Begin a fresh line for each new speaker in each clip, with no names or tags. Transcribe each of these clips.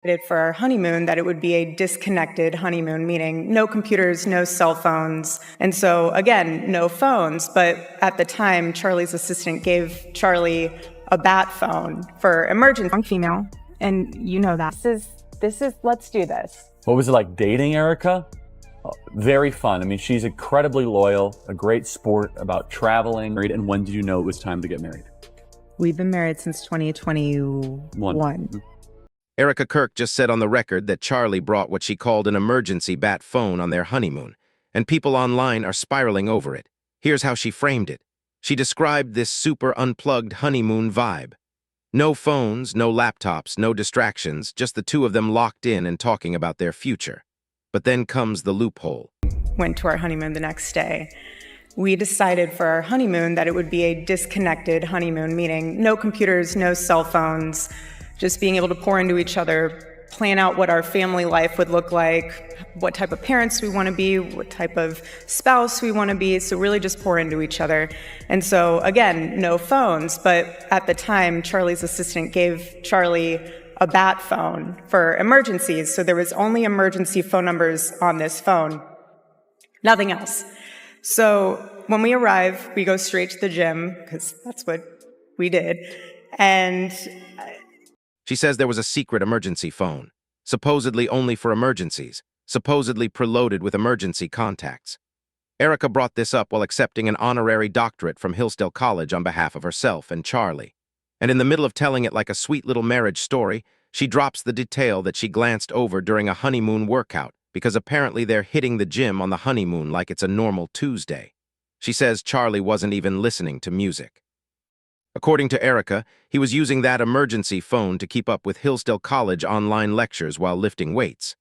For our honeymoon that it would be a disconnected honeymoon, meaning no computers, no cell phones. And so again, no phones, but at the time, Charlie's assistant gave Charlie a bat phone for emergency. I'm female, and you know that. This is, let's do this.
What was it like dating Erica? Very fun. I mean, she's incredibly loyal, a great sport about traveling. And when did you know it was time to get married?
We've been married since 2021.
Erica Kirk just said on the record that Charlie brought what she called an emergency bat phone on their honeymoon, and people online are spiraling over it. Here's how she framed it. She described this super unplugged honeymoon vibe. No phones, no laptops, no distractions, just the two of them locked in and talking about their future. But then comes the loophole.
Went to our honeymoon the next day. We decided for our honeymoon that it would be a disconnected honeymoon, meaning no computers, no cell phones, just being able to pour into each other, plan out what our family life would look like, what type of parents we want to be, what type of spouse we want to be, so really just pour into each other. And so, again, no phones, but at the time, Charlie's assistant gave Charlie a bat phone for emergencies, so there was only emergency phone numbers on this phone, nothing else. So when we arrive, we go straight to the gym, because that's what we did, and
she says there was a secret emergency phone, supposedly only for emergencies, supposedly preloaded with emergency contacts. Erica brought this up while accepting an honorary doctorate from Hillsdale College on behalf of herself and Charlie. And in the middle of telling it like a sweet little marriage story, she drops the detail that she glanced over during a honeymoon workout, because apparently they're hitting the gym on the honeymoon like it's a normal Tuesday. She says Charlie wasn't even listening to music. According to Erica, he was using that emergency phone to keep up with Hillsdale College online lectures while lifting weights.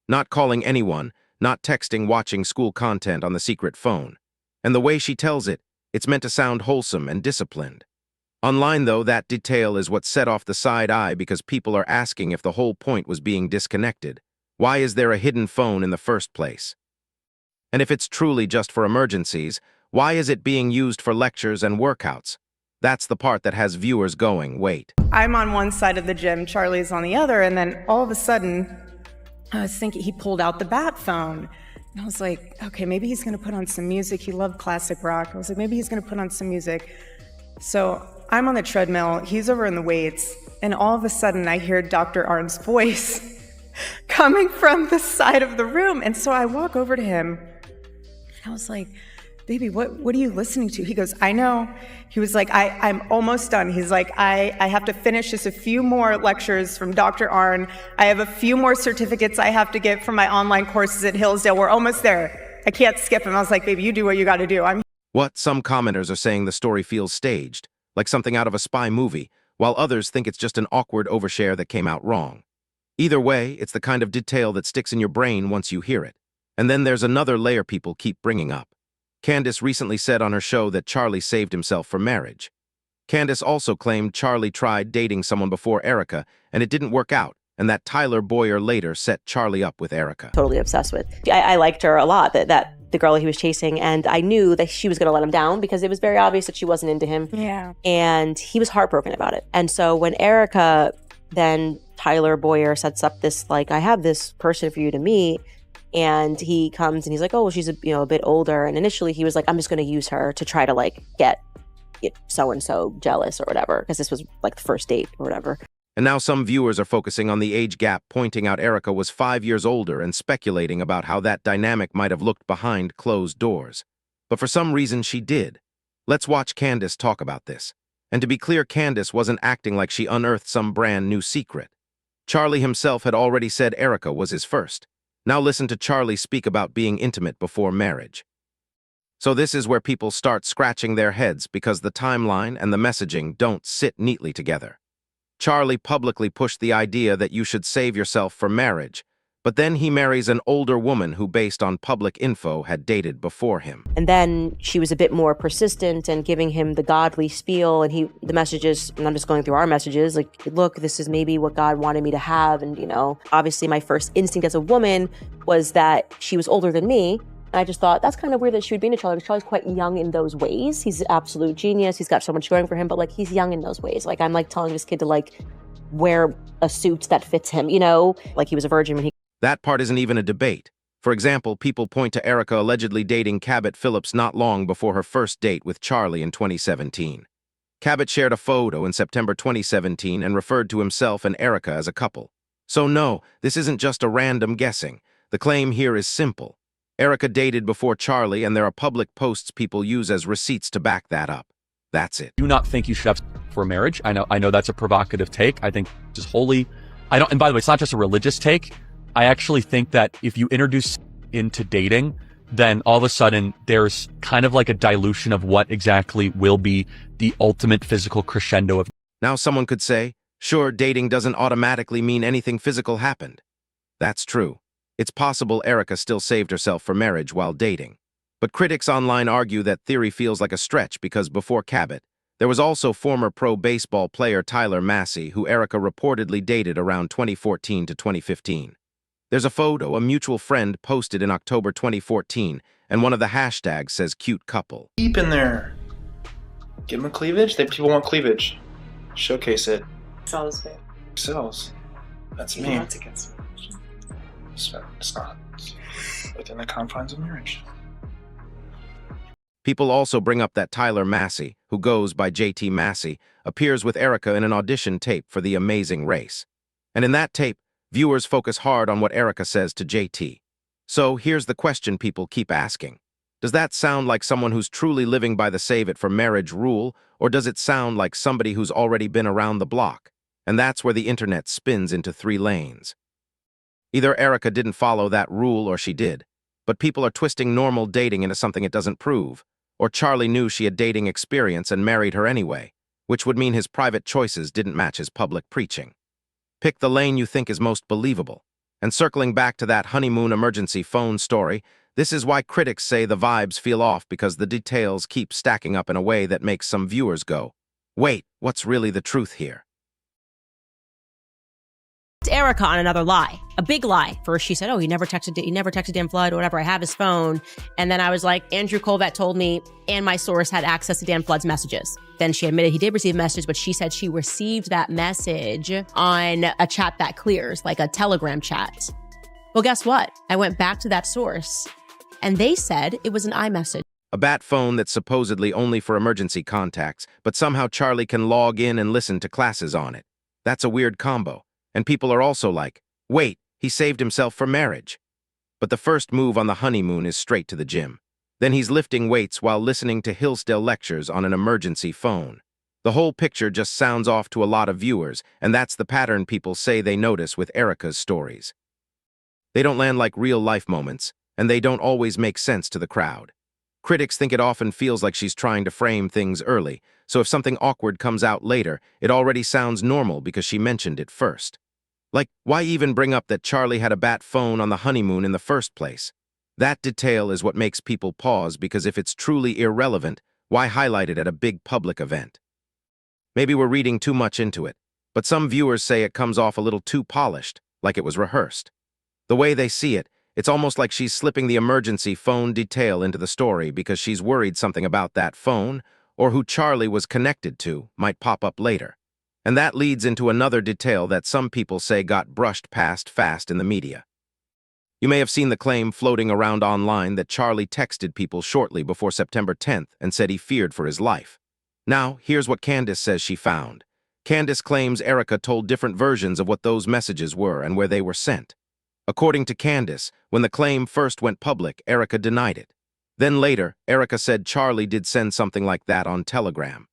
Not calling anyone, not texting, watching school content on the secret phone. And the way she tells it, it's meant to sound wholesome and disciplined. Online, though, that detail is what set off the side eye because people are asking if the whole point was being disconnected. Why is there a hidden phone in the first place? And if it's truly just for emergencies, why is it being used for lectures and workouts? That's the part that has viewers going, wait.
I'm on one side of the gym, Charlie's on the other, and then all of a sudden, I was thinking he pulled out the bat phone. And I was like, okay, maybe he's gonna put on some music. He loved classic rock. I was like, maybe he's gonna put on some music. So I'm on the treadmill, he's over in the weights, and all of a sudden I hear Dr. Arn's voice coming from the side of the room. And so I walk over to him, and I was like, baby, what are you listening to? He goes, I know. He was like, I'm almost done. He's like, I have to finish just a few more lectures from Dr. Arn. I have a few more certificates I have to get from my online courses at Hillsdale. We're almost there. I can't skip him. I was like, baby, you do what you got to do.
What? Some commenters are saying the story feels staged, like something out of a spy movie, while others think it's just an awkward overshare that came out wrong. Either way, it's the kind of detail that sticks in your brain once you hear it. And then there's another layer people keep bringing up. Candace recently said on her show that Charlie saved himself for marriage. Candace also claimed Charlie tried dating someone before Erica, and it didn't work out, and that Tyler Boyer later set Charlie up with Erica.
Totally obsessed with. I liked her a lot, that the girl he was chasing, and I knew that she was going to let him down because it was very obvious that she wasn't into him.
Yeah.
And he was heartbroken about it. And so when Erica, then Tyler Boyer sets up this, like, I have this person for you to meet, and he comes and he's like, oh, well, she's a bit older. And initially he was like, I'm just going to use her to try to like get so-and-so jealous or whatever, because this was like the first date or whatever.
And now some viewers are focusing on the age gap, pointing out Erica was 5 years older and speculating about how that dynamic might have looked behind closed doors. But for some reason she did. Let's watch Candace talk about this. And to be clear, Candace wasn't acting like she unearthed some brand new secret. Charlie himself had already said Erica was his first. Now listen to Charlie speak about being intimate before marriage. So this is where people start scratching their heads because the timeline and the messaging don't sit neatly together. Charlie publicly pushed the idea that you should save yourself for marriage, but then he marries an older woman who, based on public info, had dated before him.
And then she was a bit more persistent and giving him the godly spiel, and the messages, and I'm just going through our messages, like, look, this is maybe what God wanted me to have. And, obviously my first instinct as a woman was that she was older than me. And I just thought, that's kind of weird that she would be into Charlie, because Charlie's quite young in those ways. He's an absolute genius. He's got so much going for him, but, like, he's young in those ways. Like, I'm, like, telling this kid to, like, wear a suit that fits him, you know, like he was a virgin when he.
That part isn't even a debate. For example, people point to Erica allegedly dating Cabot Phillips not long before her first date with Charlie in 2017. Cabot shared a photo in September 2017 and referred to himself and Erica as a couple. So no, this isn't just a random guessing. The claim here is simple. Erica dated before Charlie, and there are public posts people use as receipts to back that up. That's it.
Do not think you should have for marriage. I know that's a provocative take. I think just wholly, I don't, and by the way, it's not just a religious take. I actually think that if you introduce into dating, then all of a sudden there's kind of like a dilution of what exactly will be the ultimate physical crescendo of.
Now someone could say, sure, dating doesn't automatically mean anything physical happened. That's true. It's possible Erica still saved herself for marriage while dating. But critics online argue that theory feels like a stretch because before Cabot, there was also former pro baseball player Tyler Massey, who Erica reportedly dated around 2014 to 2015. There's a photo a mutual friend posted in October 2014, and one of the hashtags says cute couple.
Deep in there. Give them a cleavage. People want cleavage. Showcase it.
Sells, babe.
Sells. That's me. It's not within the confines of marriage.
People also bring up that Tyler Massey, who goes by JT Massey, appears with Erica in an audition tape for The Amazing Race. And in that tape, viewers focus hard on what Erica says to JT. So here's the question people keep asking. Does that sound like someone who's truly living by the save it for marriage rule, or does it sound like somebody who's already been around the block? And that's where the internet spins into three lanes. Either Erica didn't follow that rule or she did, but people are twisting normal dating into something it doesn't prove, or Charlie knew she had dating experience and married her anyway, which would mean his private choices didn't match his public preaching. Pick the lane you think is most believable. And circling back to that honeymoon emergency phone story, this is why critics say the vibes feel off, because the details keep stacking up in a way that makes some viewers go, wait, what's really the truth here?
Erica on another lie, a big lie. First she said, oh, he never texted Dan Flood or whatever. I have his phone. And then I was like, Andrew Colvett told me, and my source had access to Dan Flood's messages. Then she admitted he did receive a message, but she said she received that message on a chat that clears, like a Telegram chat. Well, guess what? I went back to that source and they said it was an iMessage.
A bat phone that's supposedly only for emergency contacts, but somehow Charlie can log in and listen to classes on it. That's a weird combo. And people are also like, wait, he saved himself for marriage. But the first move on the honeymoon is straight to the gym. Then he's lifting weights while listening to Hillsdale lectures on an emergency phone. The whole picture just sounds off to a lot of viewers, and that's the pattern people say they notice with Erica's stories. They don't land like real-life moments, and they don't always make sense to the crowd. Critics think it often feels like she's trying to frame things early, so if something awkward comes out later, it already sounds normal because she mentioned it first. Like, why even bring up that Charlie had a bat phone on the honeymoon in the first place? That detail is what makes people pause, because if it's truly irrelevant, why highlight it at a big public event? Maybe we're reading too much into it, but some viewers say it comes off a little too polished, like it was rehearsed. The way they see it, it's almost like she's slipping the emergency phone detail into the story because she's worried something about that phone, or who Charlie was connected to, might pop up later. And that leads into another detail that some people say got brushed past fast in the media. You may have seen the claim floating around online that Charlie texted people shortly before September 10th and said he feared for his life. Now, here's what Candace says she found. Candace claims Erica told different versions of what those messages were and where they were sent. According to Candace, when the claim first went public, Erica denied it. Then later, Erica said Charlie did send something like that on Telegram.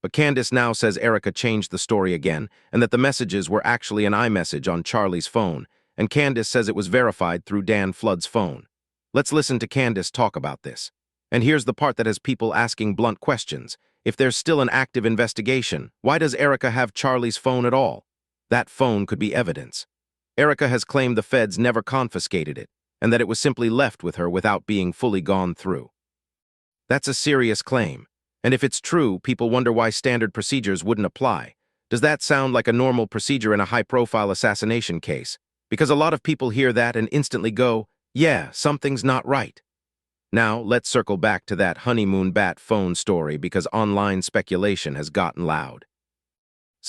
But Candace now says Erica changed the story again, and that the messages were actually an iMessage on Charlie's phone, and Candace says it was verified through Dan Flood's phone. Let's listen to Candace talk about this. And here's the part that has people asking blunt questions. If there's still an active investigation, why does Erica have Charlie's phone at all? That phone could be evidence. Erica has claimed the feds never confiscated it, and that it was simply left with her without being fully gone through. That's a serious claim. And if it's true, people wonder why standard procedures wouldn't apply. Does that sound like a normal procedure in a high-profile assassination case? Because a lot of people hear that and instantly go, yeah, something's not right. Now, let's circle back to that honeymoon bat phone story, because online speculation has gotten loud.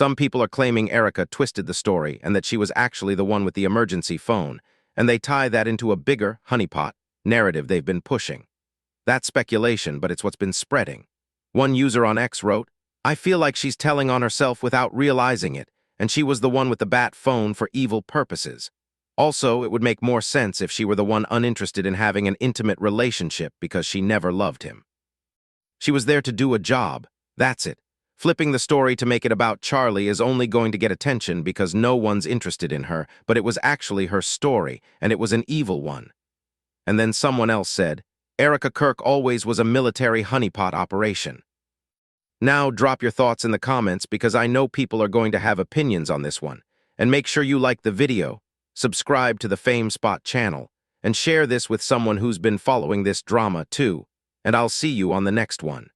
Some people are claiming Erica twisted the story and that she was actually the one with the emergency phone, and they tie that into a bigger honeypot narrative they've been pushing. That's speculation, but it's what's been spreading. One user on X wrote, "I feel like she's telling on herself without realizing it, and she was the one with the bat phone for evil purposes. Also, it would make more sense if she were the one uninterested in having an intimate relationship because she never loved him. She was there to do a job. That's it. Flipping the story to make it about Charlie is only going to get attention because no one's interested in her, but it was actually her story, and it was an evil one." And then someone else said, "Erica Kirk always was a military honeypot operation." Now drop your thoughts in the comments because I know people are going to have opinions on this one. And make sure you like the video, subscribe to the Fame Spot channel, and share this with someone who's been following this drama too. And I'll see you on the next one.